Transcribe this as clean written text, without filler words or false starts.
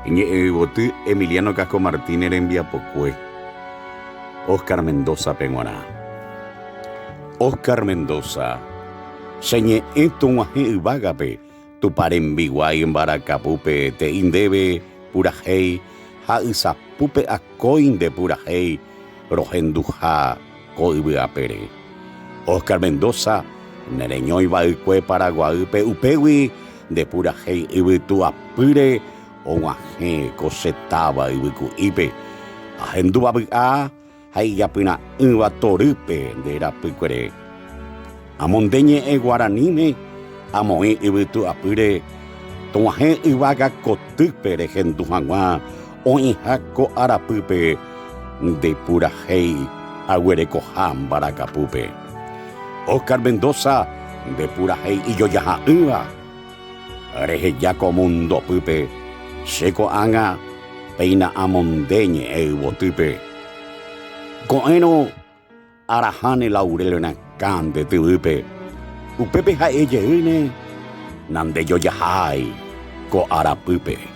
Botu Emiliano Casco Martínez en Viapocue. Oscar Mendoza Penguaná. Oscar Mendoza. Señe esto un vagape. Tu parembiguay en Baracapupe te indebe purajei. Ha isapupe a coin de purajei. Rojenduja coibuapere. Oscar Mendoza. Nereñoy Baicue Paraguaype upewi. De purajei ibitu apure. Oaje cosetaba ibiku ipe. Ajenduba a. Hay yapina uva torupe de rapicuere. Amondeñe e guaranime. Amoe ibitu apure. Toaje ibaga cotupe de gendujanwa. Oinjaco arapupe. De purajei. Agüereco jam baracapupe. Oscar Mendoza. De purajei y yo ya iba. Areje ya como un dopupe. Seco anga. Peina amondeñe e botupe. Coeno arajane laurel na cande tupe. Upepe ha eye une. Nande yo ya hai. Ko arapupe.